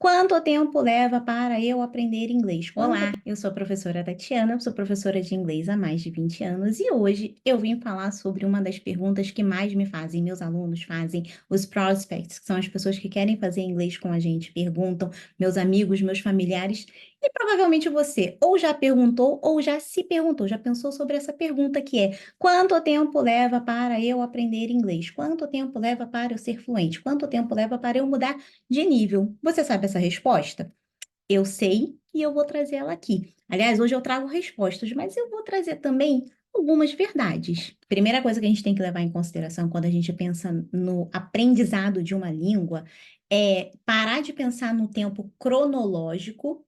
Quanto tempo leva para eu aprender inglês? Olá, eu sou a professora Tatiana, sou professora de inglês há mais de 20 anos e hoje eu vim falar sobre uma das perguntas que mais me fazem, meus alunos fazem, os prospects, que são as pessoas que querem fazer inglês com a gente, perguntam, meus amigos, meus familiares, e provavelmente você ou já perguntou ou já se perguntou, já pensou sobre essa pergunta que é: quanto tempo leva para eu aprender inglês? Quanto tempo leva para eu ser fluente? Quanto tempo leva para eu mudar de nível? Você sabe essa resposta? Eu sei e eu vou trazer ela aqui. Aliás, hoje eu trago respostas, mas eu vou trazer também algumas verdades. Primeira coisa que a gente tem que levar em consideração quando a gente pensa no aprendizado de uma língua é parar de pensar no tempo cronológico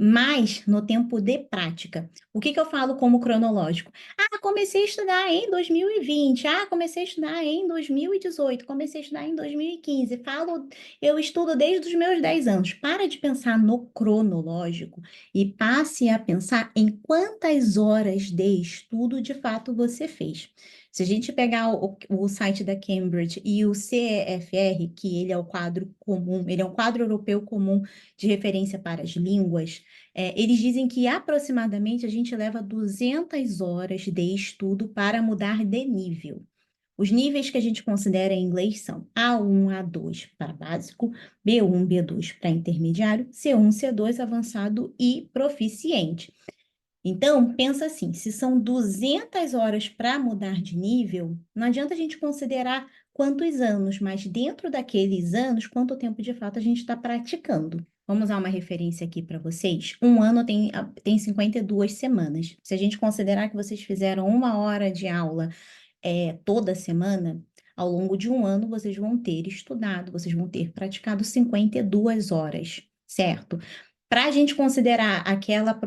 mas no tempo de prática. O que que eu falo como cronológico? Ah, comecei a estudar em 2020. Ah, comecei a estudar em 2018. Comecei a estudar em 2015. Eu estudo desde os meus 10 anos. Para de pensar no cronológico e passe a pensar em quantas horas de estudo de fato você fez. Se a gente pegar o site da Cambridge e o CEFR, que ele é o quadro comum, ele é um quadro europeu comum de referência para as línguas, eles dizem que aproximadamente a gente leva 200 horas de estudo para mudar de nível. Os níveis que a gente considera em inglês são A1, A2 para básico, B1, B2 para intermediário, C1, C2 avançado e proficiente. Então, pensa assim, se são 200 horas para mudar de nível, não adianta a gente considerar quantos anos, mas dentro daqueles anos, quanto tempo de fato a gente está praticando. Vamos usar uma referência aqui para vocês. Um ano tem 52 semanas. Se a gente considerar que vocês fizeram uma hora de aula toda semana, ao longo de um ano vocês vão ter estudado, vocês vão ter praticado 52 horas, certo? Para a gente considerar aquela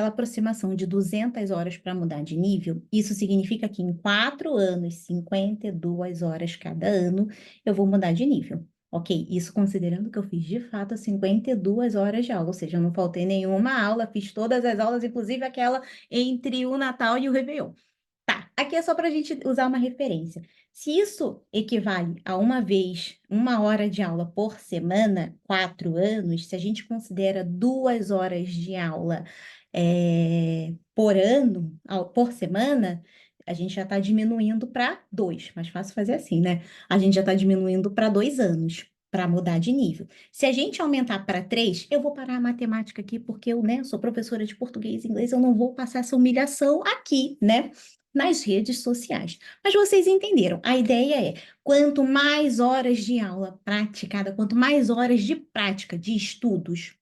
aproximação de 200 horas para mudar de nível, isso significa que em 4 anos, 52 horas cada ano, eu vou mudar de nível. Ok, isso considerando que eu fiz de fato 52 horas de aula, ou seja, eu não faltei nenhuma aula, fiz todas as aulas, inclusive aquela entre o Natal e o Réveillon. Tá, aqui é só para a gente usar uma referência. Se isso equivale a uma vez, uma hora de aula por semana, 4 anos, se a gente considera 2 horas de aula por ano, por semana, a gente já está diminuindo para dois. Mais fácil fazer assim, né? A gente já está diminuindo para 2 anos para mudar de nível. Se a gente aumentar para três, eu vou parar a matemática aqui, porque eu, né, sou professora de português e inglês, eu não vou passar essa humilhação aqui, né? Nas redes sociais. Mas vocês entenderam, a ideia é, quanto mais horas de aula praticada, quanto mais horas de prática, de estudos,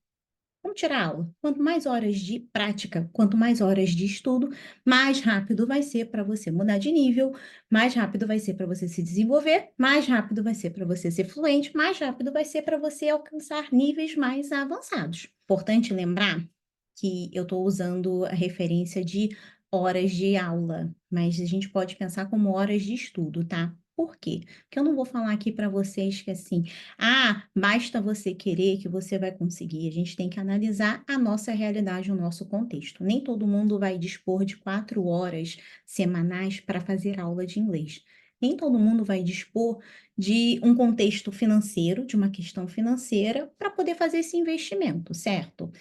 vamos tirar a aula, quanto mais horas de prática, quanto mais horas de estudo, mais rápido vai ser para você mudar de nível, mais rápido vai ser para você se desenvolver, mais rápido vai ser para você ser fluente, mais rápido vai ser para você alcançar níveis mais avançados. Importante lembrar que eu estou usando a referência de horas de aula, mas a gente pode pensar como horas de estudo, tá? Por quê? Porque eu não vou falar aqui para vocês que assim, basta você querer que você vai conseguir. A gente tem que analisar a nossa realidade, o nosso contexto. Nem todo mundo vai dispor de 4 horas semanais para fazer aula de inglês. Nem todo mundo vai dispor de um contexto financeiro, de uma questão financeira, para poder fazer esse investimento, certo?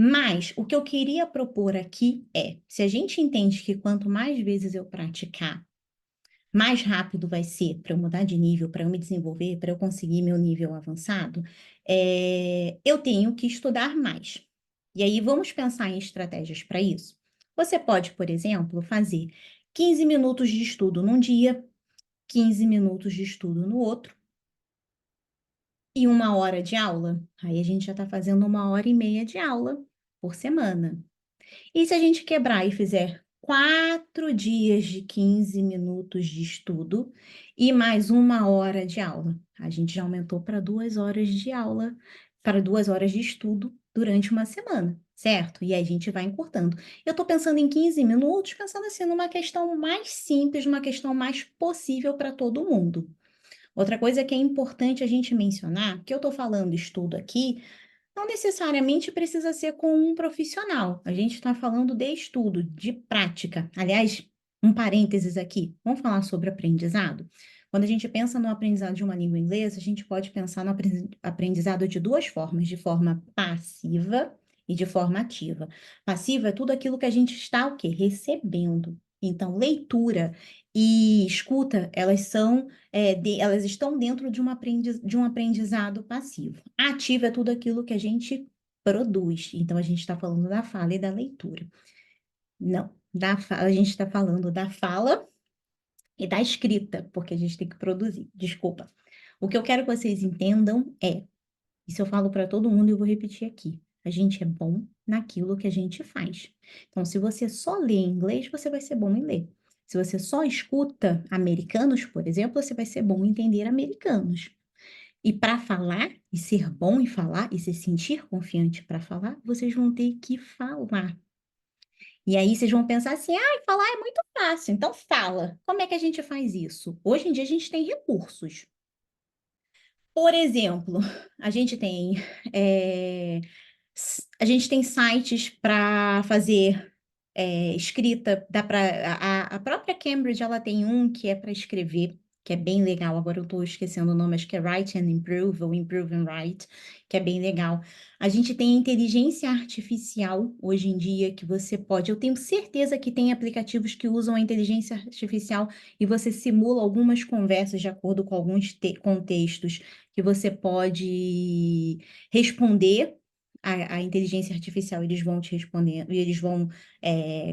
Mas o que eu queria propor aqui é: se a gente entende que quanto mais vezes eu praticar, mais rápido vai ser para eu mudar de nível, para eu me desenvolver, para eu conseguir meu nível avançado, eu tenho que estudar mais. E aí vamos pensar em estratégias para isso. Você pode, por exemplo, fazer 15 minutos de estudo num dia, 15 minutos de estudo no outro e uma hora de aula. Aí a gente já está fazendo 1 hora e meia de aula por semana. E se a gente quebrar e fizer 4 dias de 15 minutos de estudo e mais 1 hora de aula? A gente já aumentou para 2 horas de aula, para 2 horas de estudo durante uma semana, certo? E aí a gente vai encurtando. Eu estou pensando em 15 minutos, pensando assim, numa questão mais simples, numa questão mais possível para todo mundo. Outra coisa que é importante a gente mencionar, que eu estou falando estudo aqui, não necessariamente precisa ser com um profissional. A gente está falando de estudo, de prática. Aliás, um parênteses aqui. Vamos falar sobre aprendizado? Quando a gente pensa no aprendizado de uma língua inglesa, a gente pode pensar no aprendizado de duas formas, de forma passiva e de forma ativa. Passiva é tudo aquilo que a gente está o quê? Recebendo. Então, leitura e escuta, elas estão dentro de um aprendizado passivo. Ativa é tudo aquilo que a gente produz. Então, a gente está falando da fala e da leitura. Não, a gente está falando da fala e da escrita, porque a gente tem que produzir. Desculpa. O que eu quero que vocês entendam é, isso eu falo para todo mundo e eu vou repetir aqui. A gente é bom naquilo que a gente faz. Então, se você só lê inglês, você vai ser bom em ler. Se você só escuta americanos, por exemplo, você vai ser bom em entender americanos. E para falar, e ser bom em falar, e se sentir confiante para falar, vocês vão ter que falar. E aí vocês vão pensar assim, ah, falar é muito fácil, então fala. Como é que a gente faz isso? Hoje em dia a gente tem recursos. Por exemplo, a gente tem, eh, a gente tem sites para fazer escrita, dá para a própria Cambridge ela tem um que é para escrever, que é bem legal. Agora eu estou esquecendo o nome, acho que é Write and Improve ou Improve and Write, que é bem legal. A gente tem inteligência artificial hoje em dia que você pode. Eu tenho certeza que tem aplicativos que usam a inteligência artificial e você simula algumas conversas de acordo com alguns contextos que você pode responder. A inteligência artificial, eles vão te respondendo, eles vão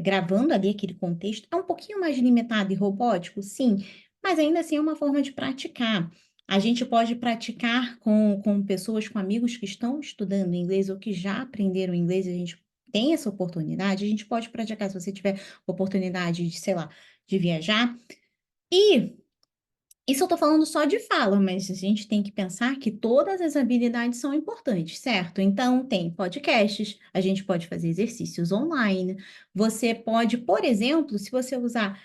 gravando ali aquele contexto. É um pouquinho mais limitado e robótico, sim, mas ainda assim é uma forma de praticar. A gente pode praticar com pessoas, com amigos que estão estudando inglês ou que já aprenderam inglês, a gente tem essa oportunidade, a gente pode praticar se você tiver oportunidade de, sei lá, de viajar. E isso eu estou falando só de fala, mas a gente tem que pensar que todas as habilidades são importantes, certo? Então, tem podcasts, a gente pode fazer exercícios online. Você pode, por exemplo, se você usar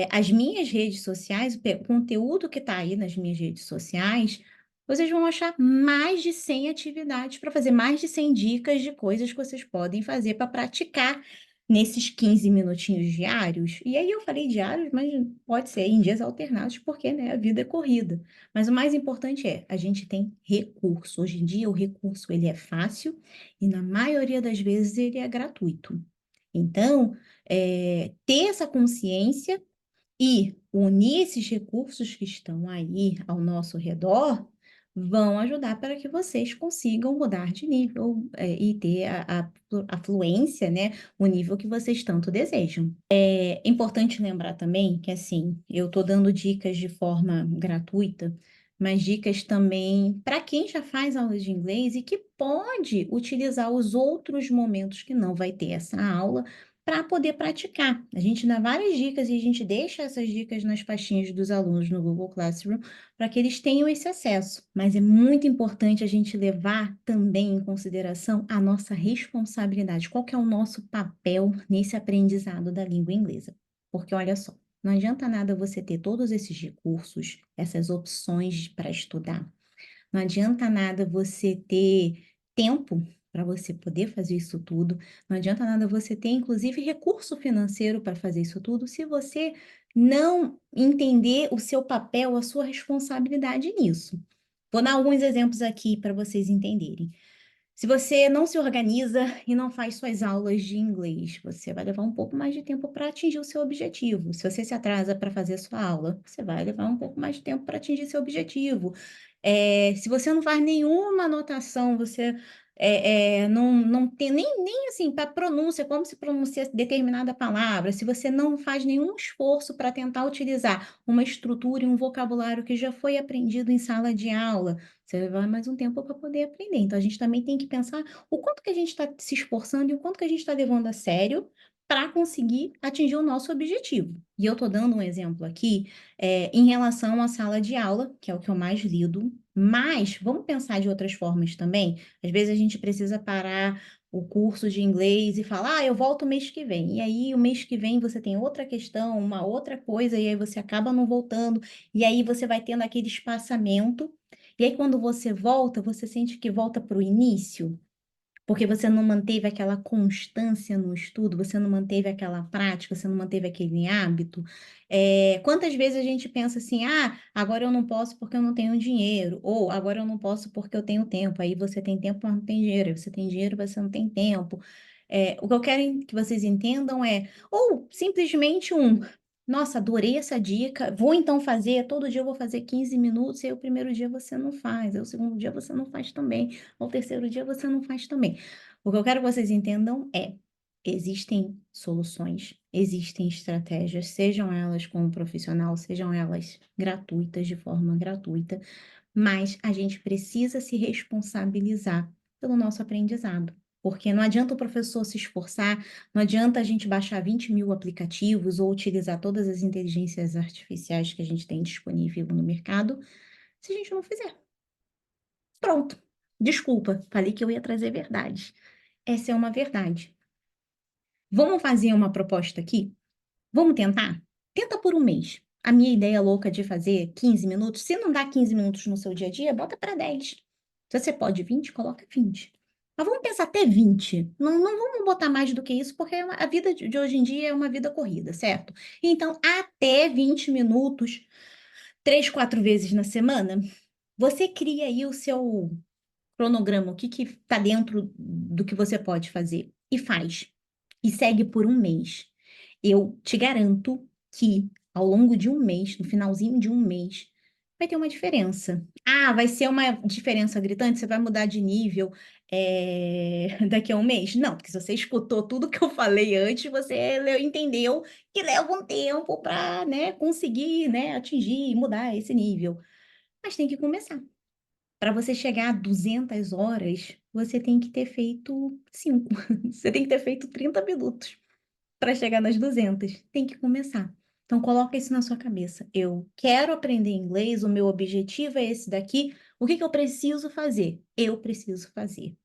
as minhas redes sociais, o conteúdo que está aí nas minhas redes sociais, vocês vão achar mais de 100 atividades para fazer, mais de 100 dicas de coisas que vocês podem fazer para praticar nesses 15 minutinhos diários. E aí eu falei diários, mas pode ser em dias alternados, porque, né, a vida é corrida. Mas o mais importante é, a gente tem recurso. Hoje em dia o recurso ele é fácil e na maioria das vezes ele é gratuito. Então, ter essa consciência e unir esses recursos que estão aí ao nosso redor vão ajudar para que vocês consigam mudar de nível, e ter a fluência, né, o nível que vocês tanto desejam. É importante lembrar também que, assim, eu estou dando dicas de forma gratuita, mas dicas também para quem já faz aulas de inglês e que pode utilizar os outros momentos que não vai ter essa aula para poder praticar. A gente dá várias dicas e a gente deixa essas dicas nas pastinhas dos alunos no Google Classroom para que eles tenham esse acesso. Mas é muito importante a gente levar também em consideração a nossa responsabilidade. Qual que é o nosso papel nesse aprendizado da língua inglesa? Porque olha só, não adianta nada você ter todos esses recursos, essas opções para estudar. Não adianta nada você ter tempo para você poder fazer isso tudo. Não adianta nada você ter, inclusive, recurso financeiro para fazer isso tudo, se você não entender o seu papel, a sua responsabilidade nisso. Vou dar alguns exemplos aqui para vocês entenderem. Se você não se organiza e não faz suas aulas de inglês, você vai levar um pouco mais de tempo para atingir o seu objetivo. Se você se atrasa para fazer a sua aula, você vai levar um pouco mais de tempo para atingir seu objetivo. Se você não faz nenhuma anotação, você não tem nem assim para pronúncia, como se pronuncia determinada palavra, se você não faz nenhum esforço para tentar utilizar uma estrutura e um vocabulário que já foi aprendido em sala de aula, você vai levar mais um tempo para poder aprender. Então, a gente também tem que pensar o quanto que a gente está se esforçando e o quanto que a gente está levando a sério para conseguir atingir o nosso objetivo. E eu estou dando um exemplo aqui em relação à sala de aula, que é o que eu mais lido, mas vamos pensar de outras formas também. Às vezes a gente precisa parar o curso de inglês e falar, eu volto mês que vem. E aí, o mês que vem você tem outra questão, uma outra coisa, e aí você acaba não voltando, e aí você vai tendo aquele espaçamento. E aí, quando você volta, você sente que volta para o início, porque você não manteve aquela constância no estudo, você não manteve aquela prática, você não manteve aquele hábito. Quantas vezes a gente pensa assim, ah, agora eu não posso porque eu não tenho dinheiro, ou agora eu não posso porque eu tenho tempo. Aí você tem tempo, mas não tem dinheiro. Aí você tem dinheiro, você não tem tempo. O que eu quero que vocês entendam ou simplesmente nossa, adorei essa dica, vou então fazer, todo dia eu vou fazer 15 minutos, e aí o primeiro dia você não faz, aí o segundo dia você não faz também, ao terceiro dia você não faz também. O que eu quero que vocês entendam existem soluções, existem estratégias, sejam elas com um profissional, sejam elas gratuitas, de forma gratuita, mas a gente precisa se responsabilizar pelo nosso aprendizado. Porque não adianta o professor se esforçar, não adianta a gente baixar 20 mil aplicativos ou utilizar todas as inteligências artificiais que a gente tem disponível no mercado, se a gente não fizer. Pronto. Desculpa, falei que eu ia trazer verdade. Essa é uma verdade. Vamos fazer uma proposta aqui? Vamos tentar? Tenta por um mês. A minha ideia louca de fazer 15 minutos, se não dá 15 minutos no seu dia a dia, bota para 10. Se você pode 20, coloca 20. Mas vamos pensar até 20. Não, não vamos botar mais do que isso, porque a vida de hoje em dia é uma vida corrida, certo? Então, até 20 minutos, 3, 4 vezes na semana, você cria aí o seu cronograma, o que que está dentro do que você pode fazer e faz. E segue por um mês. Eu te garanto que ao longo de um mês, no finalzinho de um mês, vai ter uma diferença. Ah, vai ser uma diferença gritante? Você vai mudar de nível daqui a um mês? Não, porque se você escutou tudo que eu falei antes, você entendeu que leva um tempo para, né, conseguir, né, atingir e mudar esse nível. Mas tem que começar. Para você chegar a 200 horas, você tem que ter feito 5. Você tem que ter feito 30 minutos para chegar nas 200. Tem que começar. Então, coloca isso na sua cabeça. Eu quero aprender inglês, o meu objetivo é esse daqui. O que que eu preciso fazer? Eu preciso fazer.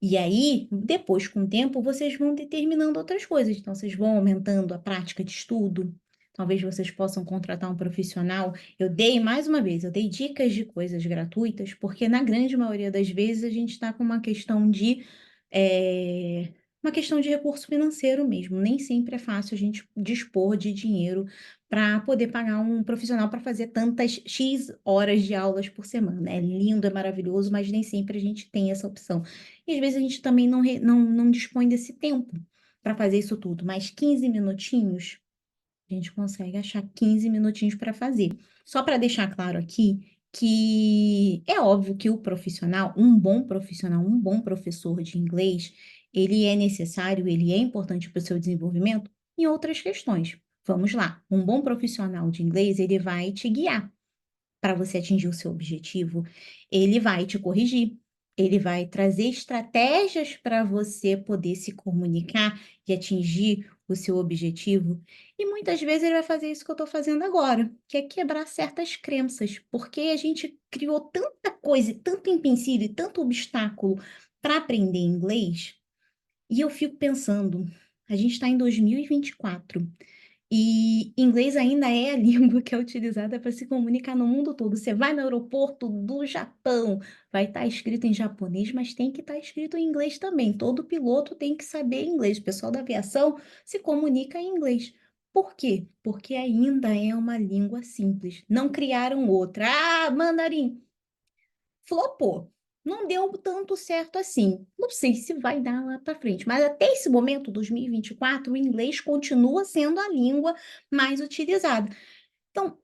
E aí, depois, com o tempo, vocês vão determinando outras coisas. Então, vocês vão aumentando a prática de estudo. Talvez vocês possam contratar um profissional. Eu dei, mais uma vez, eu dei dicas de coisas gratuitas, porque na grande maioria das vezes a gente está com eh, uma questão de recurso financeiro mesmo. Nem sempre é fácil a gente dispor de dinheiro para poder pagar um profissional para fazer tantas X horas de aulas por semana. É lindo, é maravilhoso, mas nem sempre a gente tem essa opção. E às vezes a gente também não dispõe desse tempo para fazer isso tudo, mas 15 minutinhos, a gente consegue achar 15 minutinhos para fazer. Só para deixar claro aqui que é óbvio que o profissional, um bom professor de inglês, ele é necessário, ele é importante para o seu desenvolvimento em outras questões. Vamos lá, um bom profissional de inglês, ele vai te guiar para você atingir o seu objetivo, ele vai te corrigir, ele vai trazer estratégias para você poder se comunicar e atingir o seu objetivo. E muitas vezes ele vai fazer isso que eu estou fazendo agora, que é quebrar certas crenças, porque a gente criou tanta coisa, tanto empecilho e tanto obstáculo para aprender inglês, e eu fico pensando, a gente está em 2024. E inglês ainda é a língua que é utilizada para se comunicar no mundo todo. Você vai no aeroporto do Japão, vai estar escrito em japonês, mas tem que estar escrito em inglês também. Todo piloto tem que saber inglês. O pessoal da aviação se comunica em inglês. Por quê? Porque ainda é uma língua simples. Não criaram outra. Ah, mandarim flopou. Não deu tanto certo assim. Não sei se vai dar lá para frente, mas até esse momento, 2024, o inglês continua sendo a língua mais utilizada. Então,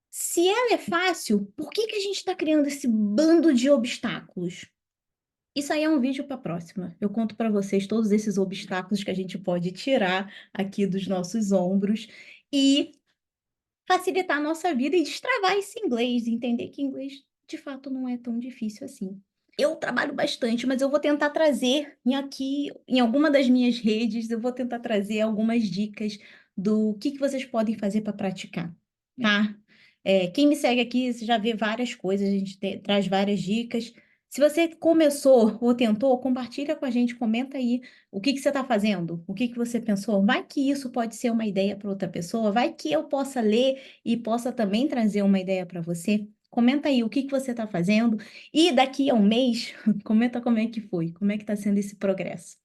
se ela é fácil, por que que a gente está criando esse bando de obstáculos? Isso aí é um vídeo para a próxima. Eu conto para vocês todos esses obstáculos que a gente pode tirar aqui dos nossos ombros e facilitar a nossa vida e destravar esse inglês, entender que inglês de fato não é tão difícil assim. Eu trabalho bastante, mas eu vou tentar trazer aqui, em alguma das minhas redes, eu vou tentar trazer algumas dicas do que vocês podem fazer para praticar, tá? Quem me segue aqui você já vê várias coisas, a gente traz várias dicas. Se você começou ou tentou, compartilha com a gente, comenta aí o que você está fazendo, o que você pensou. Vai que isso pode ser uma ideia para outra pessoa, vai que eu possa ler e possa também trazer uma ideia para você. Comenta aí o que que você está fazendo e daqui a um mês, comenta como é que foi, como é que está sendo esse progresso.